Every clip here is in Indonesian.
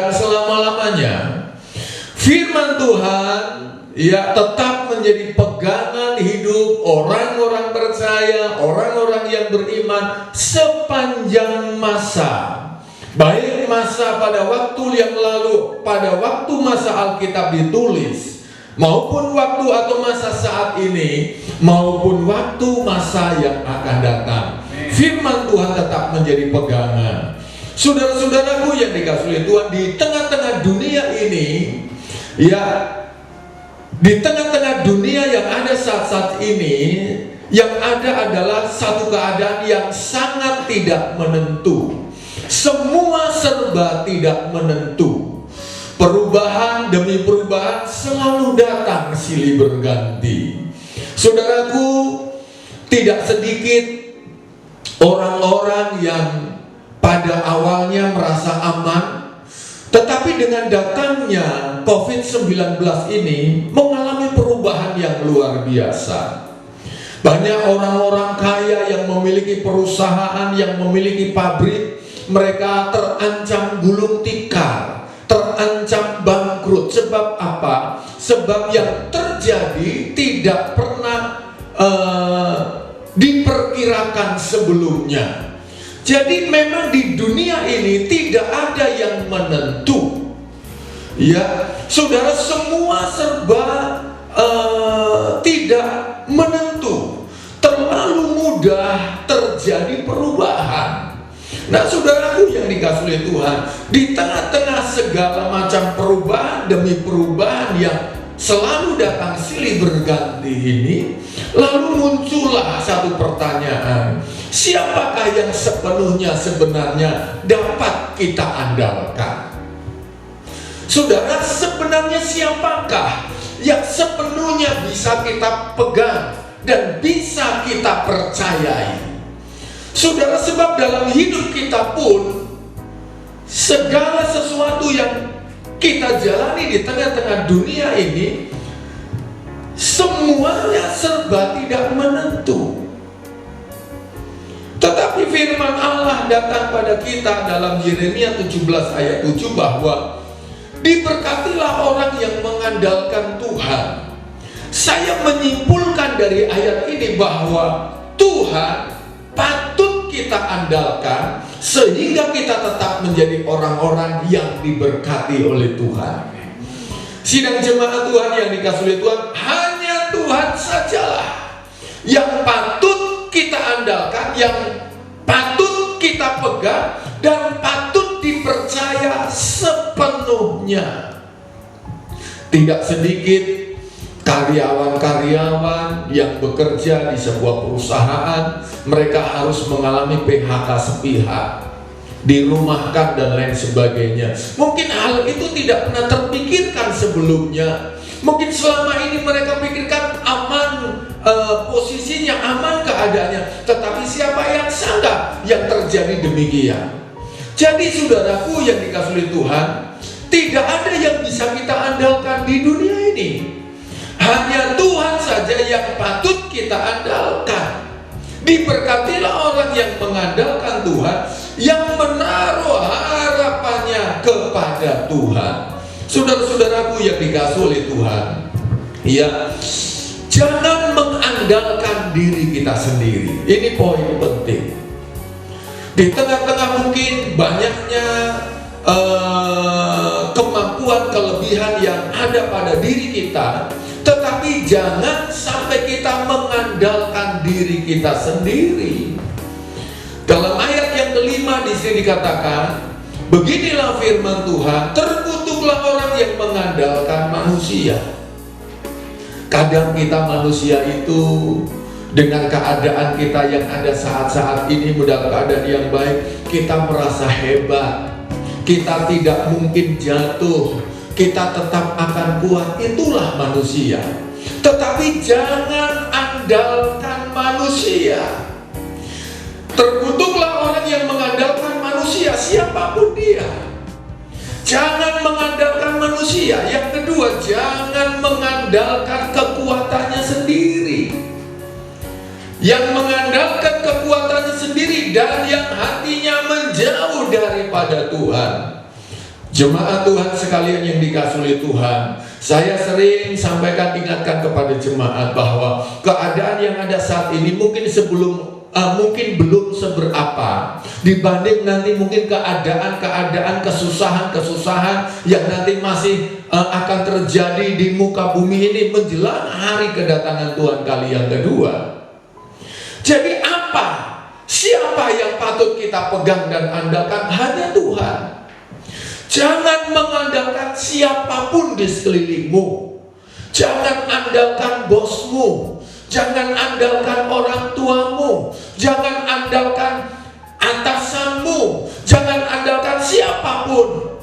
selama-lamanya. Firman Tuhan ya tetap menjadi pegangan hidup orang-orang percaya, orang-orang yang beriman sepanjang masa. Baik masa pada waktu yang lalu, pada waktu masa Alkitab ditulis, maupun waktu atau masa saat ini, maupun waktu masa yang akan datang. Firman Tuhan tetap menjadi pegangan. Saudara-saudaraku yang dikasihi oleh Tuhan, di tengah-tengah dunia ini, ya, di tengah-tengah dunia yang ada saat-saat ini, yang ada adalah satu keadaan yang sangat tidak menentu. Semua serba tidak menentu. Perubahan demi perubahan selalu datang silih berganti. Saudaraku, tidak sedikit orang-orang yang pada awalnya merasa aman, tetapi dengan datangnya COVID-19 ini mengalami perubahan yang luar biasa. Banyak orang-orang kaya yang memiliki perusahaan, yang memiliki pabrik, mereka terancam gulung tikar, terancam bangkrut. Sebab apa? Sebab yang terjadi tidak pernah diperkirakan sebelumnya. Jadi memang di dunia ini tidak ada yang menentu. Ya, saudara, semua serba tidak menentu. Terlalu mudah terjadi perubahan. Nah, saudaraku yang dikasihi oleh Tuhan, di tengah-tengah segala macam perubahan demi perubahan yang selalu datang silih berganti ini, lalu muncullah satu pertanyaan: siapakah yang sepenuhnya sebenarnya dapat kita andalkan? Saudara, sebenarnya siapakah yang sepenuhnya bisa kita pegang dan bisa kita percayai? Saudara, sebab dalam hidup kita pun segala sesuatu yang kita jalani di tengah-tengah dunia ini semuanya serba tidak menentu. Tetapi firman Allah datang pada kita dalam Yeremia 17 ayat 7 bahwa diberkatilah orang yang mengandalkan Tuhan. Saya menyimpulkan dari ayat ini bahwa Tuhan patut kita andalkan sehingga kita tetap menjadi orang-orang yang diberkati oleh Tuhan. Sidang jemaat Tuhan yang dikasihi oleh Tuhan, hanya Tuhan sajalah yang patut kita andalkan, yang patut kita pegang, dan patut dipercaya sepenuhnya. Tidak sedikit karyawan-karyawan yang bekerja di sebuah perusahaan, mereka harus mengalami PHK sepihak, dirumahkan dan lain sebagainya. Mungkin hal itu tidak pernah terpikirkan sebelumnya. Mungkin selama ini mereka pikirkan aman, posisinya aman, keadaannya. Tetapi siapa yang sangka yang terjadi demikian? Jadi saudaraku yang dikasihi oleh Tuhan, tidak ada yang bisa kita andalkan di dunia ini. Hanya Tuhan saja yang patut kita andalkan. Diberkatilah orang yang mengandalkan Tuhan, yang menaruh harapannya kepada Tuhan. Saudara-saudaraku yang dikasihi oleh Tuhan, ya, jangan mengandalkan diri kita sendiri. Ini poin penting. Di tengah-tengah mungkin banyaknya kemampuan, kelebihan yang ada pada diri kita, tetapi jangan sampai kita mengandalkan diri kita sendiri. Dalam ayat yang kelima di sini dikatakan, beginilah firman Tuhan, terkutuklah orang yang mengandalkan manusia. Kadang kita manusia itu dengan keadaan kita yang ada saat-saat ini, dalam keadaan yang baik, kita merasa hebat, kita tidak mungkin jatuh, kita tetap akan kuat. Itulah manusia. Tetapi jangan andalkan manusia. Terkutuklah orang yang mengandalkan manusia, siapapun dia. Jangan mengandalkan manusia. Yang kedua, jangan mengandalkan kekuatannya sendiri. Yang mengandalkan kekuatannya sendiri dan yang hatinya menjauh daripada Tuhan. Jemaat Tuhan sekalian yang dikasihi oleh Tuhan, saya sering ingatkan kepada jemaat bahwa keadaan yang ada saat ini mungkin belum seberapa dibanding nanti mungkin keadaan kesusahan yang nanti masih akan terjadi di muka bumi ini menjelang hari kedatangan Tuhan kali yang kedua. Jadi siapa yang patut kita pegang dan andalkan? Hanya Tuhan. Jangan mengandalkan siapapun di sekelilingmu. Jangan andalkan bosmu. Jangan andalkan orang tuamu. Jangan andalkan atasanmu. Jangan andalkan siapapun.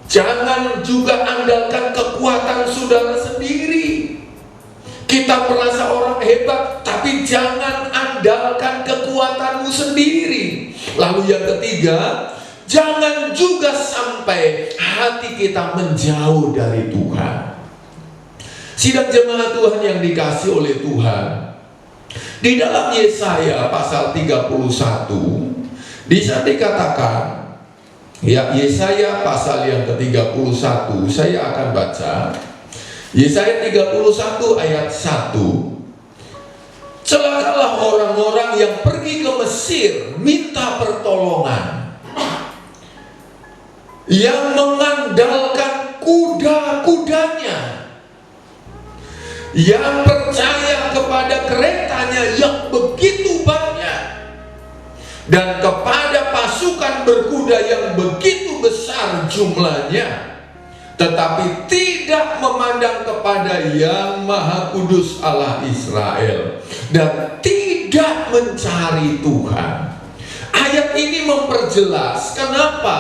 Jangan juga andalkan kekuatan saudara sendiri. Kita merasa orang hebat, tapi jangan andalkan kekuatanmu sendiri. Lalu yang ketiga, jangan juga sampai hati kita menjauh dari Tuhan. Sidang jemaat Tuhan yang dikasihi oleh Tuhan, di dalam Yesaya pasal 31 bisa dikatakan, Yesaya pasal yang ke-31, saya akan baca Yesaya 31 ayat 1. Celakalah orang-orang yang pergi ke Mesir minta pertolongan, yang mengandalkan kuda-kudanya, yang percaya kepada keretanya yang begitu banyak, dan kepada pasukan berkuda yang begitu besar jumlahnya, tetapi tidak memandang kepada Yang Maha Kudus Allah Israel, dan tidak mencari Tuhan. Ayat ini memperjelas kenapa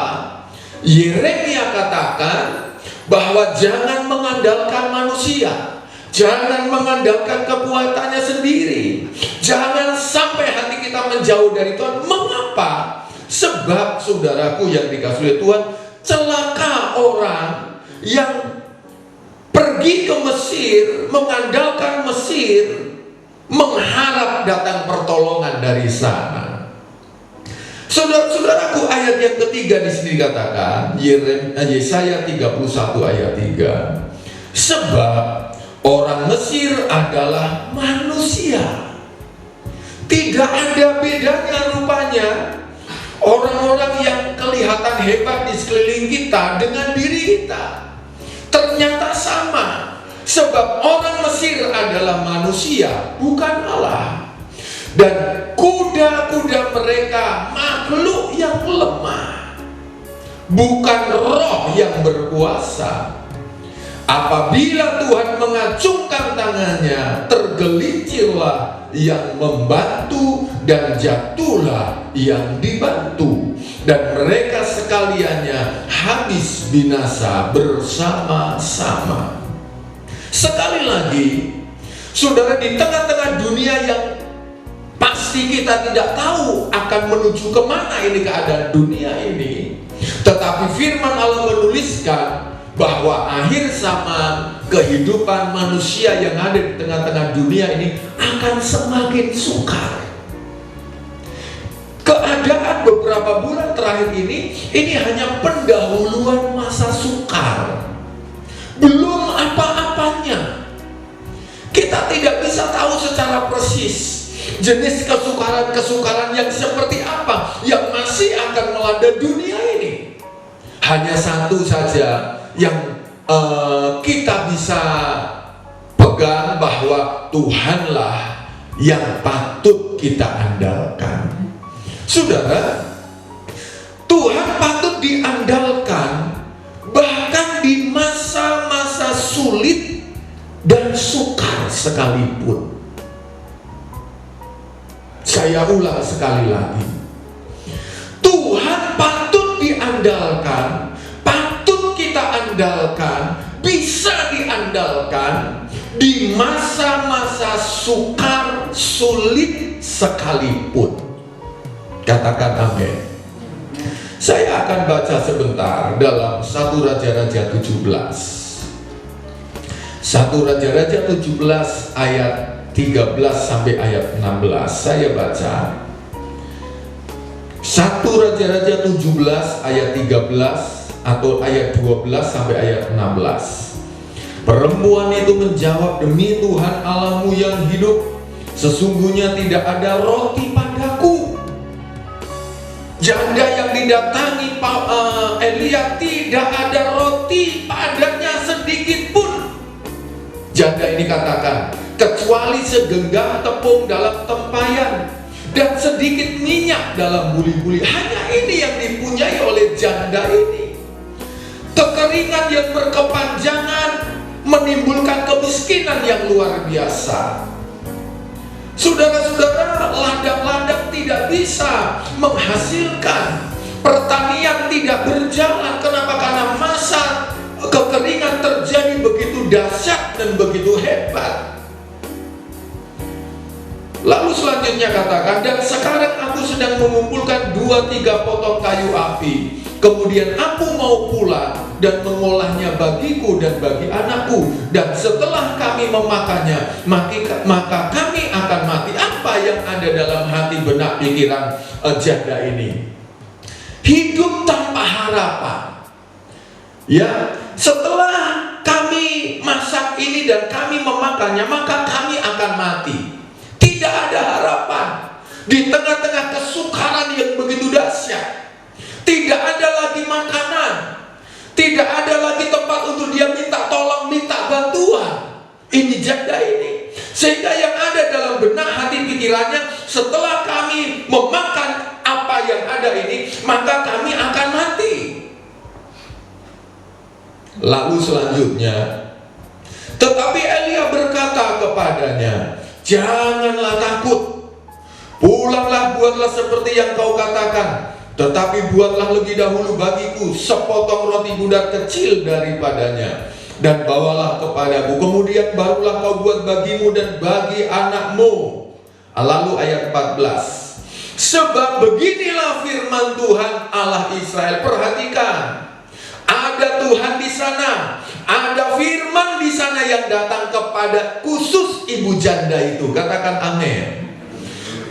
Yeremia katakan bahwa jangan mengandalkan manusia, jangan mengandalkan kekuatannya sendiri, jangan sampai hati kita menjauh dari Tuhan. Mengapa? Sebab saudaraku yang dikasihi Tuhan, celaka orang yang pergi ke Mesir, mengandalkan Mesir, mengharap datang pertolongan dari sana. Saudara-saudaraku, ayat yang ketiga di sini dikatakan, Yesaya 31 ayat 3. Sebab orang Mesir adalah manusia. Tidak ada bedanya rupanya orang-orang yang kelihatan hebat di sekeliling kita dengan diri kita. Ternyata sama. Sebab orang Mesir adalah manusia, bukan Allah. Dan kuda-kuda mereka makhluk yang lemah, bukan roh yang berkuasa. Apabila Tuhan mengacungkan tangannya, tergelincirlah yang membantu dan jatuhlah yang dibantu, dan mereka sekaliannya habis binasa bersama-sama. Sekali lagi, saudara, di tengah-tengah dunia yang pasti kita tidak tahu akan menuju kemana ini keadaan dunia ini, tetapi firman Allah menuliskan bahwa akhir zaman kehidupan manusia yang ada di tengah-tengah dunia ini akan semakin sukar. Keadaan beberapa bulan terakhir ini hanya pendahuluan masa sukar, belum apa-apanya. Kita tidak bisa tahu secara persis jenis kesukaran-kesukaran yang seperti apa yang masih akan melanda dunia ini. Hanya satu saja yang kita bisa pegang, bahwa Tuhanlah yang patut kita andalkan. Saudara, Tuhan patut diandalkan bahkan di masa-masa sulit dan sukar sekalipun. Saya ulang sekali lagi, Tuhan patut diandalkan, patut kita andalkan, bisa diandalkan di masa-masa sukar, sulit sekalipun. Katakan amin. Saya akan baca sebentar dalam 1 Raja-Raja 17. 1 Raja-Raja 17 ayat 13 sampai ayat 16. Saya baca 1 Raja-Raja 17 ayat 13 atau ayat 12 sampai ayat 16. Perempuan itu menjawab, demi Tuhan Allahmu yang hidup, sesungguhnya tidak ada roti padaku. Janda yang didatangi Elia, tidak ada roti padanya sedikit pun. Janda ini katakan, kecuali segenggam tepung dalam tempayan dan sedikit minyak dalam buli-buli. Hanya ini yang dipunyai oleh janda ini. Kekeringan yang berkepanjangan menimbulkan kemiskinan yang luar biasa. Saudara-saudara, ladang-ladang tidak bisa menghasilkan, pertanian tidak berjalan. Kenapa? Karena masa kekeringan terjadi begitu dahsyat dan begitu hebat. Lalu selanjutnya katakan, dan sekarang aku sedang mengumpulkan 2-3 potong kayu api. Kemudian aku mau pulang dan mengolahnya bagiku dan bagi anakku. Dan setelah kami memakannya, maka kami akan mati. Apa yang ada dalam hati benak pikiran janda ini? Hidup tanpa harapan. Ya, setelah kami masak ini dan kami memakannya, maka kami akan mati. Tidak ada harapan. Di tengah-tengah kesukaran yang begitu dahsyat, tidak ada lagi makanan, tidak ada lagi tempat untuk dia minta tolong, minta bantuan. Ini janda ini. Sehingga yang ada dalam benak hati pikirannya, setelah kami memakan apa yang ada ini, maka kami akan mati. Lalu selanjutnya, tetapi Elia berkata kepadanya, janganlah takut, pulanglah, buatlah seperti yang kau katakan. Tetapi buatlah lebih dahulu bagiku sepotong roti bundar kecil daripadanya, dan bawalah kepadaku. Kemudian barulah kau buat bagimu dan bagi anakmu. Lalu ayat 14. Sebab beginilah firman Tuhan Allah Israel. Perhatikan, ada Tuhan di sana, ada firman di sana yang datang kepada khusus ibu janda itu. Katakan amin.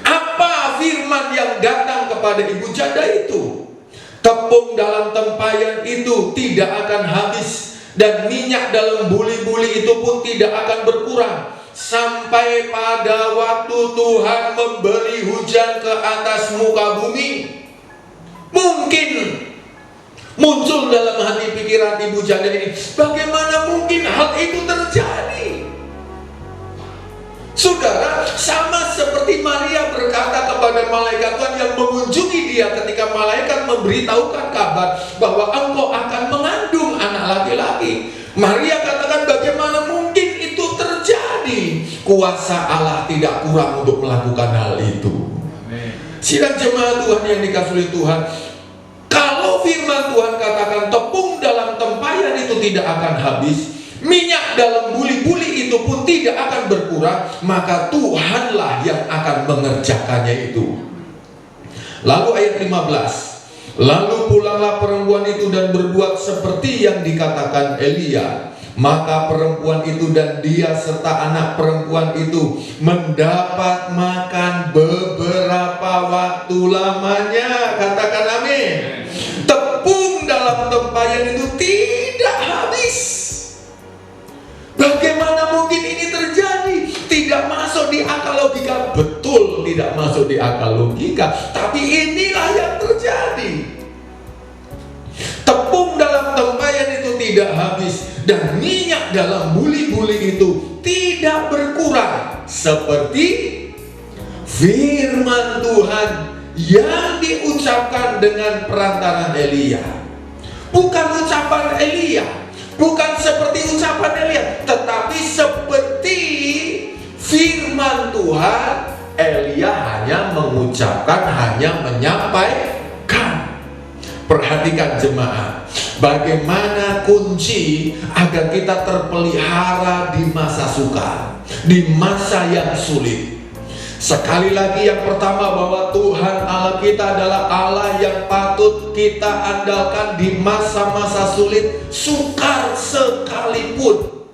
Apa firman yang datang kepada ibu janda itu? Tepung dalam tempayan itu tidak akan habis, dan minyak dalam buli-buli itu pun tidak akan berkurang, sampai pada waktu Tuhan memberi hujan ke atas muka bumi. Mungkin muncul dalam hati pikiran ibu janda ini, bagaimana mungkin hal itu terjadi? Saudara, sama seperti Maria berkata kepada malaikat Tuhan yang mengunjungi dia ketika malaikat memberitahukan kabar bahwa engkau akan mengandung anak laki-laki. Maria katakan, bagaimana mungkin itu terjadi? Kuasa Allah tidak kurang untuk melakukan hal itu. Sidang jemaat Tuhan yang dikasihi oleh Tuhan, kalau firman Tuhan katakan tepung dalam tempayan itu tidak akan habis, minyak dalam buli-buli itu pun tidak akan berkurang, maka Tuhanlah yang akan mengerjakannya itu. Lalu ayat 15. Lalu pulanglah perempuan itu dan berbuat seperti yang dikatakan Elia. Maka perempuan itu dan dia serta anak perempuan itu mendapat makan beberapa waktu lamanya. Katakan amin. Tepung dalam tempayan itu tidak habis. Bagaimana mungkin ini terjadi? Tidak masuk di akal logika. Betul, tidak masuk di akal logika. Tapi inilah yang terjadi. Tepung dalam tempayan itu tidak habis, dan minyak dalam buli-buli itu tidak berkurang, seperti firman Tuhan yang diucapkan dengan perantaran Elia. Bukan ucapan Elia, bukan seperti ucapan Elia, tetapi seperti firman Tuhan. Elia hanya mengucapkan, hanya menyampaikan. Perhatikan jemaat, bagaimana kunci agar kita terpelihara di masa sukar, di masa yang sulit. Sekali lagi, yang pertama, bahwa Tuhan Allah kita adalah Allah yang patut kita andalkan di masa-masa sulit, sukar sekalipun.